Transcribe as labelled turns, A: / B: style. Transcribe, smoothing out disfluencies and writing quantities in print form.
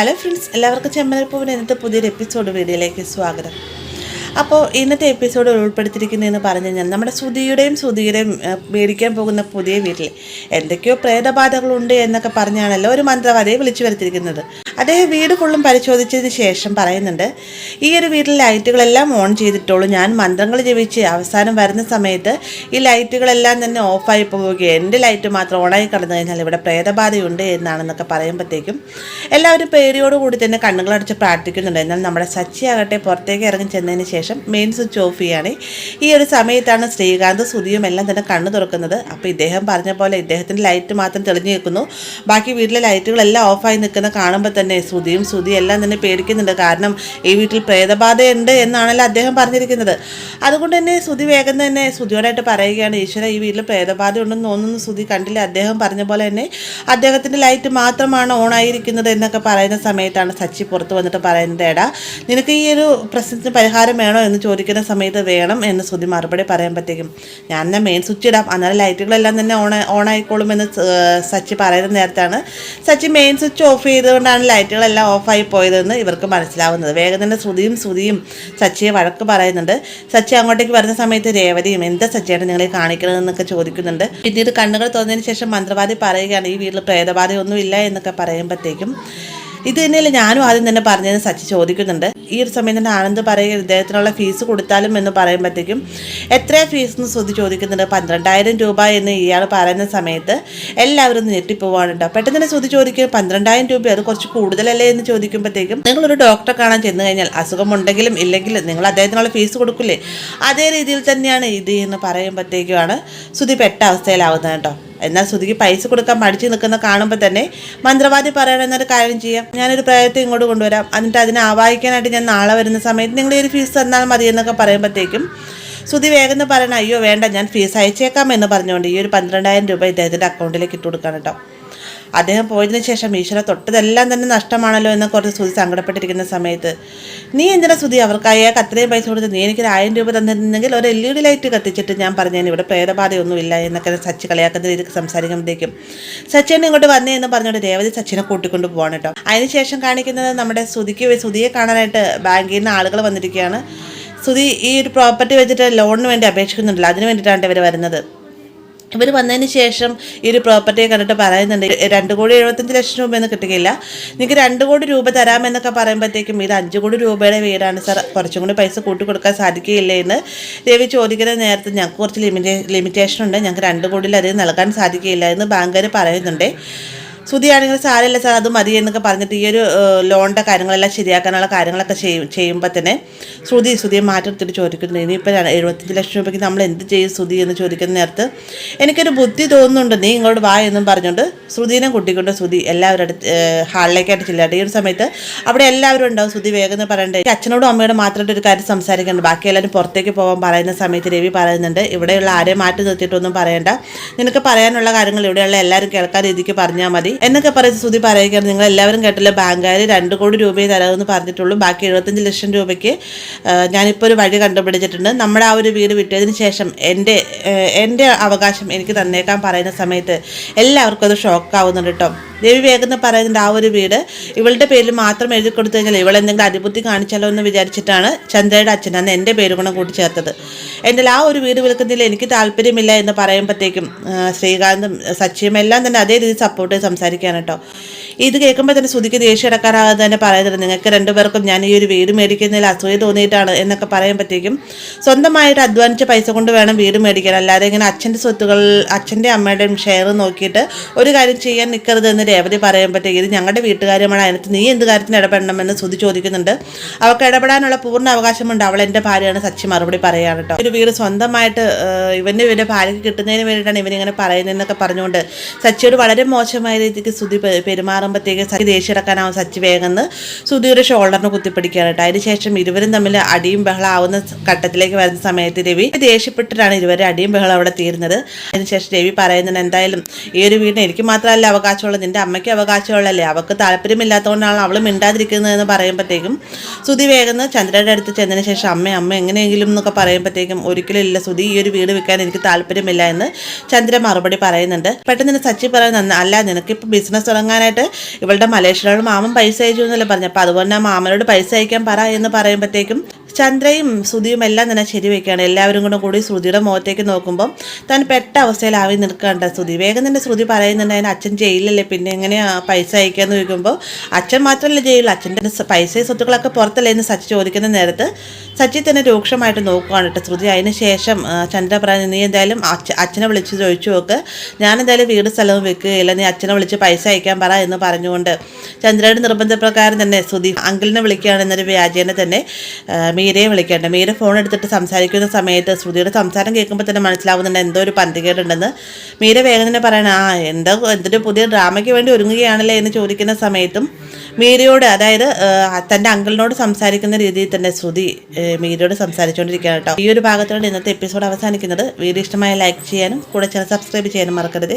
A: Hello friends, എല്ലാവർക്കും ചെമ്മനപ്പൂവിൻ്റെ ഇന്നത്തെ പുതിയൊരു എപ്പിസോഡ് വീഡിയോയിലേക്ക് സ്വാഗതം. അപ്പോൾ ഇന്നത്തെ എപ്പിസോഡ് ഉൾപ്പെടുത്തിയിരിക്കുന്നതെന്ന് പറഞ്ഞു കഴിഞ്ഞാൽ നമ്മുടെ സുധിയുടെയും മേടിക്കാൻ പോകുന്ന പുതിയ വീട്ടിൽ എന്തൊക്കെയോ പ്രേതബാധകളുണ്ട് എന്നൊക്കെ പറഞ്ഞാണല്ലോ ഒരു മന്ത്രവാദിയെ വിളിച്ചു വരുത്തിയിരിക്കുന്നത്. അദ്ദേഹം വീട് ഫുള്ളും പരിശോധിച്ചതിന് ശേഷം പറയുന്നുണ്ട്, ഈ ഒരു വീട്ടിൽ ലൈറ്റുകളെല്ലാം ഓൺ ചെയ്തിട്ടുള്ളൂ. ഞാൻ മന്ത്രങ്ങൾ ജപിച്ച് അവസാനം വരുന്ന സമയത്ത് ഈ ലൈറ്റുകളെല്ലാം തന്നെ ഓഫായി പോവുകയും എൻ്റെ ലൈറ്റ് മാത്രം ഓണായി കടന്നു കഴിഞ്ഞാൽ ഇവിടെ പ്രേതബാധയുണ്ട് എന്നാണെന്നൊക്കെ പറയുമ്പോഴത്തേക്കും എല്ലാവരും പേടിയോടുകൂടി തന്നെ കണ്ണുകളടച്ച് പ്രാർത്ഥിക്കുന്നുണ്ട്. എന്നാൽ നമ്മുടെ സച്ചിയാകട്ടെ പുറത്തേക്ക് ഇറങ്ങി ചെന്നതിന് ശേഷം മെയിൻ സ്വിച്ച് ഓഫ് ചെയ്യുകയാണ്. ഈ ഒരു സമയത്താണ് ശ്രീകാന്ത് സുധിയും എല്ലാം തന്നെ കണ്ണു തുറക്കുന്നത്. അപ്പോൾ ഇദ്ദേഹം പറഞ്ഞ പോലെ ഇദ്ദേഹത്തിൻ്റെ ലൈറ്റ് മാത്രം തെളിഞ്ഞു നിൽക്കുന്നു. ബാക്കി വീട്ടിലെ ലൈറ്റുകളെല്ലാം ഓഫായി നിൽക്കുന്ന കാണുമ്പോൾ തന്നെ സുധിയും എല്ലാം തന്നെ പേടിക്കുന്നുണ്ട്. കാരണം ഈ വീട്ടിൽ പ്രേതബാധയുണ്ട് എന്നാണല്ലോ അദ്ദേഹം പറഞ്ഞിരിക്കുന്നത്. അതുകൊണ്ട് തന്നെ സുധി വേഗം തന്നെ സുധിയോടായിട്ട് പറയുകയാണ്, ഈശ്വര ഈ വീട്ടിൽ പ്രേതബാധ ഉണ്ടെന്ന് തോന്നുന്നു, സുധി കണ്ടില്ല. അദ്ദേഹം പറഞ്ഞ പോലെ തന്നെ അദ്ദേഹത്തിൻ്റെ ലൈറ്റ് മാത്രമാണ് ഓണായിരിക്കുന്നത് എന്നൊക്കെ പറയുന്ന സമയത്താണ് സച്ചി പുറത്ത് വന്നിട്ട് പറയുന്നത്, എടാ നിനക്ക് ഈ ഒരു പ്രശ്നത്തിന് പരിഹാരം വേണോ എന്ന് ചോദിക്കുന്ന സമയത്ത് വേണം എന്ന് സുധി മറുപടി പറയുമ്പോഴത്തേക്കും ഞാൻ എന്നാൽ മെയിൻ സ്വിച്ച് ഇടാം, അന്നേരം ലൈറ്റുകളെല്ലാം തന്നെ ഓണായിക്കോളുമെന്ന് സച്ചി പറയുന്ന നേരത്താണ് സച്ചി മെയിൻ സ്വിച്ച് ഓഫ് ചെയ്തുകൊണ്ടാണ് ലൈറ്റുകളെല്ലാം ഓഫായി പോയതെന്ന് ഇവർക്ക് മനസ്സിലാവുന്നത്. വേഗം തന്നെ സുധിയും സച്ചിയെ വഴക്ക് പറയുന്നുണ്ട്. സച്ചി അങ്ങോട്ടേക്ക് വരുന്ന സമയത്ത് രേവതിയും എന്താ സച്ചിയാണ് നിങ്ങളെ കാണിക്കണമെന്നൊക്കെ ചോദിക്കുന്നുണ്ട്. പിന്നീട് കണ്ണുകൾ തുറന്നതിന് ശേഷം മന്ത്രവാദി പറയുകയാണ്, ഈ വീട്ടിൽ പ്രേതബാധയൊന്നും ഇല്ല എന്നൊക്കെ പറയുമ്പോഴത്തേക്കും ഇത് തന്നെയല്ലേ ഞാനും ആദ്യം തന്നെ പറഞ്ഞതെന്ന് സച്ചി ചോദിക്കുന്നുണ്ട്. ഈ ഒരു സമയം തന്നെ ആനന്ദ് പറയുക, ഇദ്ദേഹത്തിനുള്ള ഫീസ് കൊടുത്താലും എന്ന് പറയുമ്പോഴത്തേക്കും എത്രയാ ഫീസ് എന്ന് സുധി ചോദിക്കുന്നുണ്ട്. 12,000 രൂപ എന്ന് ഇയാൾ പറയുന്ന സമയത്ത് എല്ലാവരും ഞെട്ടിപ്പോവാനുണ്ടോ. പെട്ടെന്ന് തന്നെ സുധി ചോദിക്കും, 12,000 രൂപ അത് കുറച്ച് കൂടുതലല്ലേ എന്ന് ചോദിക്കുമ്പോഴത്തേക്കും നിങ്ങളൊരു ഡോക്ടറെ കാണാൻ ചെന്ന് കഴിഞ്ഞാൽ അസുഖമുണ്ടെങ്കിലും ഇല്ലെങ്കിലും നിങ്ങൾ അദ്ദേഹത്തിനുള്ള ഫീസ് കൊടുക്കില്ലേ, അതേ രീതിയിൽ തന്നെയാണ് ഇത് എന്ന് പറയുമ്പോഴത്തേക്കുമാണ് സുധി പെട്ട അവസ്ഥയിലാവുന്നത് കേട്ടോ. എന്നാൽ സുധിക്ക് പൈസ കൊടുക്കാൻ മടിച്ചു നിൽക്കുന്ന കാണുമ്പോൾ തന്നെ മന്ത്രവാദി പറയണമെന്നൊരു കാര്യം ചെയ്യാം, ഞാനൊരു പ്രയത്നം ഇങ്ങോട്ട് കൊണ്ടുവരാം, എന്നിട്ട് അതിനെ ആവാഹിക്കാനായിട്ട് ഞാൻ നാളെ വരുന്ന സമയത്ത് നിങ്ങൾ ഈ ഒരു ഫീസ് തന്നാൽ മതി എന്നൊക്കെ പറയുമ്പോഴത്തേക്കും സുധി വേഗം പറയണം, അയ്യോ വേണ്ട ഞാൻ ഫീസ് അയച്ചേക്കാം എന്ന് പറഞ്ഞുകൊണ്ട് ഈ ഒരു 12,000 രൂപ ഇദ്ദേഹത്തിൻ്റെ അക്കൗണ്ടിലേക്ക് ഇട്ട് കൊടുക്കാൻ കേട്ടോ. അദ്ദേഹം പോയതിനു ശേഷം ഈശ്വര തൊട്ടതെല്ലാം തന്നെ നഷ്ടമാണല്ലോ എന്ന് കുറച്ച് സുധി സങ്കടപ്പെട്ടിരിക്കുന്ന സമയത്ത് നീ എന്തിനാ സുധി അവർക്ക് അയാൾക്ക് അത്രയും പൈസ കൊടുത്ത് നീ എനിക്ക് 1,000 രൂപ തന്നിരുന്നെങ്കിൽ ഒരു LED ലൈറ്റ് കത്തിച്ചിട്ട് ഞാൻ പറഞ്ഞേന് ഇവിടെ പ്രേതബാധയൊന്നുമില്ല എന്നൊക്കെ സച്ചി കളിയാക്കുന്ന രീതിക്ക് സംസാരിക്കുമ്പോഴത്തേക്കും സച്ചിനെ ഇങ്ങോട്ട് വന്നേ എന്ന് പറഞ്ഞുകൊണ്ട് രേവതി സച്ചിനെ കൂട്ടിക്കൊണ്ട് പോവാണ് കേട്ടോ. അതിനുശേഷം കാണിക്കുന്നത് നമ്മുടെ സുധിയെ കാണാനായിട്ട് ബാങ്കിൽ നിന്ന് ആളുകൾ വന്നിരിക്കുകയാണ്. സുധി ഈ ഒരു പ്രോപ്പർട്ടി വെച്ചിട്ട് ലോണിന് വേണ്ടി അപേക്ഷിക്കുന്നുണ്ടല്ലോ, അതിന് വേണ്ടിയിട്ടാണ് ഇവർ വരുന്നത്. ഇവർ വന്നതിന് ശേഷം ഈ ഒരു പ്രോപ്പർട്ടിയെ കണ്ടിട്ട് പറയുന്നുണ്ട്, 2,75,00,000 രൂപയൊന്നും കിട്ടുകയില്ല, നിങ്ങൾക്ക് 2 കോടി രൂപ തരാമെന്നൊക്കെ പറയുമ്പോഴത്തേക്കും ഇത് 5 കോടി രൂപയുടെ വീടാണ് സാർ, കുറച്ചും കൂടി പൈസ കൂട്ടി കൊടുക്കാൻ സാധിക്കുകയില്ല എന്ന് രവി ചോദിക്കുന്ന നേരത്തെ ഞങ്ങൾക്ക് കുറച്ച് ലിമിറ്റേഷൻ ഉണ്ട്, ഞങ്ങൾക്ക് 2 കോടിയിലധികം നൽകാൻ സാധിക്കുകയില്ല എന്ന് ബാങ്കുകാർ പറയുന്നുണ്ട്. സുധിയാണെങ്കിൽ സാരമില്ല സാർ അത് മതി എന്നൊക്കെ പറഞ്ഞിട്ട് ഈ ഒരു ലോണിൻ്റെ കാര്യങ്ങളെല്ലാം ശരിയാക്കാനുള്ള കാര്യങ്ങളൊക്കെ ചെയ്യുമ്പോൾ തന്നെ സുധിയെ മാറ്റെടുത്തിട്ട് ചോദിക്കുന്നത്, ഇനിയിപ്പോൾ 75,00,000 രൂപയ്ക്ക് നമ്മൾ എന്ത് ചെയ്യും സുധി എന്ന് ചോദിക്കുന്ന നേരത്ത് എനിക്കൊരു ബുദ്ധി തോന്നുന്നുണ്ട്, നീ ഇങ്ങോട്ട് വാ എന്നും പറഞ്ഞുകൊണ്ട് സുധീനെ കൂട്ടിക്കൊണ്ട് സുധി എല്ലാവരും അടുത്ത് ഹാളിലേക്കായിട്ട് ചെല്ലാട്ടെ. ഈ ഒരു സമയത്ത് അവിടെ എല്ലാവരും ഉണ്ടാവും. സുധി വേഗം എന്ന് പറയണ്ടേ, അച്ഛനോടും അമ്മയോടും മാത്രമായിട്ട് ഒരു കാര്യം സംസാരിക്കുന്നുണ്ട്, ബാക്കി എല്ലാവരും പുറത്തേക്ക് പോകാൻ പറയുന്ന സമയത്ത് രവി പറയുന്നുണ്ട്, ഇവിടെയുള്ള ആരെയും മാറ്റി നിർത്തിയിട്ടൊന്നും പറയണ്ട, നിനക്ക് പറയാനുള്ള കാര്യങ്ങൾ ഇവിടെയുള്ള എല്ലാവരും കേൾക്കാൻ രീതിക്ക് പറഞ്ഞാൽ മതി എന്നൊക്കെ പറയുന്നത് സുധി പറയുകയാണ്. നിങ്ങൾ എല്ലാവരും കേട്ടല്ലോ, ബാങ്കുകാർ 2 കോടി രൂപയെ തരാമെന്ന് പറഞ്ഞിട്ടുള്ളൂ, ബാക്കി 75,00,000 രൂപയ്ക്ക് ഞാനിപ്പോൾ ഒരു വഴി കണ്ടുപിടിച്ചിട്ടുണ്ട്, നമ്മുടെ ആ ഒരു വീട് വിട്ടതിന് ശേഷം എൻ്റെ അവകാശം എനിക്ക് തന്നേക്കാൻ പറയുന്ന സമയത്ത് എല്ലാവർക്കും അത് ഷോക്കാവുന്നുണ്ട് കേട്ടോ. ദേവി വേഗം പറയുന്നുണ്ട്, ആ ഒരു വീട് ഇവളുടെ പേരിൽ മാത്രം എഴുതി കൊടുത്തു കഴിഞ്ഞാൽ ഇവളെന്തെങ്കിലും അതിബുദ്ധി കാണിച്ചാലോ എന്ന് വിചാരിച്ചിട്ടാണ് ചന്ദ്രയുടെ അച്ഛൻ അന്ന് എൻ്റെ പേര് ഗുണം കൂട്ടി ചേർത്തത്, എൻ്റെ ആ ഒരു വീട് വിൽക്കുന്നതിൽ എനിക്ക് താല്പര്യമില്ല എന്ന് പറയുമ്പോഴത്തേക്കും ശ്രീകാന്തും സച്ചിയും എല്ലാം തന്നെ അതേ രീതി സപ്പോർട്ട് ചെയ്ത് സംസാരിക്കുകയാണ് കേട്ടോ. ഇത് കേൾക്കുമ്പോൾ തന്നെ സുധിക്ക് ദേഷ്യം അടക്കാനാകാതെ തന്നെ പറയുന്നത്, നിങ്ങൾക്ക് 2 പേർക്കും ഞാൻ ഈ ഒരു വീട് മേടിക്കുന്നതിൽ അസൂയ തോന്നിയിട്ടാണ് എന്നൊക്കെ പറയുമ്പോഴത്തേക്കും സ്വന്തമായിട്ട് അധ്വാനിച്ച പൈസ കൊണ്ട് വേണം വീട് മേടിക്കാൻ, അല്ലാതെ ഇങ്ങനെ അച്ഛൻ്റെ സ്വത്തുകൾ അച്ഛൻ്റെ അമ്മയുടെയും ഷെയർ നോക്കിയിട്ട് ഒരു കാര്യം ചെയ്യാൻ നിൽക്കരുത് എന്ന് രേവതി പറയുമ്പോഴത്തേക്ക് ഇത് ഞങ്ങളുടെ വീട്ടുകാര്യമാണ്, അതിനകത്ത് നീ എന്ത് കാര്യത്തിന് ഇടപെടണമെന്ന് സുധി ചോദിക്കുന്നുണ്ട്. അവൾക്ക് ഇടപെടാനുള്ള പൂർണ്ണ അവകാശമുണ്ട്, അവൾ എൻ്റെ ഭാര്യയാണ് സച്ചി മറുപടി പറയുകയാണ് കേട്ടോ. ഒരു വീട് സ്വന്തമായിട്ട് ഇവൻ്റെ ഭാര്യയ്ക്ക് കിട്ടുന്നതിന് വേണ്ടിയിട്ടാണ് ഇവനിങ്ങനെ പറയുന്നതെന്നൊക്കെ പറഞ്ഞുകൊണ്ട് സച്ചിയോട് വളരെ മോശമായ രീതിക്ക് സുധി പെരുമാറുമ്പോഴത്തേക്ക് സച്ചി ദേഷ്യടക്കാനാവും സച്ചി വേഗം സുധിയുടെ ഷോൾഡറിന് കുത്തിപ്പിടിക്കുകയാണ് കേട്ടോ. അതിനുശേഷം ഇരുവരും തമ്മിൽ അടിയും ബഹളാവുന്ന ഘട്ടത്തിലേക്ക് വരുന്ന സമയത്ത് രവി ദേഷ്യപ്പെട്ടിട്ടാണ് ഇരുവരും അടിയും ബഹളം അവിടെ തീരുന്നത്. അതിനുശേഷം രവി പറയുന്നുണ്ട്, എന്തായാലും ഈ ഒരു വീടിന് എനിക്ക് മാത്രമല്ല അവകാശമുള്ളത്, നിന്റെ അമ്മയ്ക്ക് അവകാശമുള്ളല്ലേ, അവൾക്ക് താല്പര്യമില്ലാത്തതുകൊണ്ടാണ് അവൾ മിണ്ടാതിരിക്കുന്നതെന്ന് പറയുമ്പോഴത്തേക്കും സുധി വേഗം ചന്ദ്രയുടെ അടുത്ത് ചെന്നതിന് ശേഷം അമ്മ എങ്ങനെയെങ്കിലും എന്നൊക്കെ പറയുമ്പോഴത്തേക്കും ഒരിക്കലും ഇല്ല സുധി, ഈ ഒരു വീട് വിൽക്കാൻ എനിക്ക് താല്പര്യമില്ല എന്ന് ചന്ദ്ര മറുപടി പറയുന്നുണ്ട്. പെട്ടെന്ന് സച്ചി പറയുന്നത്, അല്ല നിനക്കിപ്പോൾ ബിസിനസ് തുടങ്ങാനായിട്ട് ഇവളുടെ മലേഷ്യയിലുള്ള മാമൻ പൈസ അയച്ചു എന്നല്ലേ പറഞ്ഞു. അപ്പോൾ അതുപോലെ തന്നെ മാമനോട് പൈസ അയക്കാൻ പറ എന്ന് പറയുമ്പോഴത്തേക്കും ചന്ദ്രയും ശ്രുതിയും എല്ലാം തന്നെ ശരിവെക്കുകയാണ്. എല്ലാവരും കൂടി ശ്രുതിയുടെ മുഖത്തേക്ക് നോക്കുമ്പോൾ താൻ പെട്ട അവസ്ഥയിലാവി നിൽക്കാണ്ട ശ്രുതി. വേഗം തന്നെ ശ്രുതി പറയുന്നുണ്ട്, അതിന് അച്ഛൻ ജയിലല്ലേ, പിന്നെ എങ്ങനെയാണ് പൈസ അയക്കാന്ന് ചോദിക്കുമ്പോൾ അച്ഛൻ മാത്രമല്ല ജയിലിൽ, അച്ഛൻ്റെ പൈസയും സ്വത്തുക്കളൊക്കെ പുറത്തല്ലേ എന്ന് സച്ചി ചോദിക്കുന്ന നേരത്ത് സച്ചി തന്നെ രൂക്ഷമായിട്ട് നോക്കുകയാണ് കേട്ടോ ശ്രുതി. അതിന് ശേഷം ചന്ദ്ര പറഞ്ഞു, നീ എന്തായാലും അച്ഛനെ വിളിച്ച് ചോദിച്ചു നോക്ക്, ഞാനെന്തായാലും വീട് സ്ഥലവും വെക്കുകയില്ല, നീ അച്ഛനെ വിളിച്ച് പൈസ അയക്കാൻ പറ എന്ന് പറഞ്ഞുകൊണ്ട് ചന്ദ്രയുടെ നിർബന്ധപ്രകാരം തന്നെ ശ്രുതി അങ്കിളിനെ വിളിക്കുകയാണ്. എന്നൊരു വ്യാജേന തന്നെ മീരയെ വിളിക്കേണ്ട. മീര ഫോൺ എടുത്തിട്ട് സംസാരിക്കുന്ന സമയത്ത് ശ്രുതിയുടെ സംസാരം കേൾക്കുമ്പോൾ തന്നെ മനസ്സിലാവുന്നുണ്ട് എന്തോ ഒരു പന്തികേടുണ്ടെന്ന്. മീര വേഗം തന്നെ പറയണം, എന്തൊരു പുതിയ ഡ്രാമയ്ക്ക് വേണ്ടി ഒരുങ്ങുകയാണല്ലേ എന്ന് ചോദിക്കുന്ന സമയത്തും മീരയോട്, അതായത് തൻ്റെ അങ്കിളിനോട് സംസാരിക്കുന്ന രീതിയിൽ തന്നെ ശ്രുതി മീരയോട് സംസാരിച്ചുകൊണ്ടിരിക്കുകയാണ് കേട്ടോ. ഈ ഒരു ഭാഗത്തോടെ ഇന്നത്തെ എപ്പിസോഡ് അവസാനിക്കുന്നത്. വീഡിയോ ഇഷ്ടമായ ലൈക്ക് ചെയ്യാനും കൂടെ ചാനൽ സബ്സ്ക്രൈബ് ചെയ്യാനും മറക്കരുത്.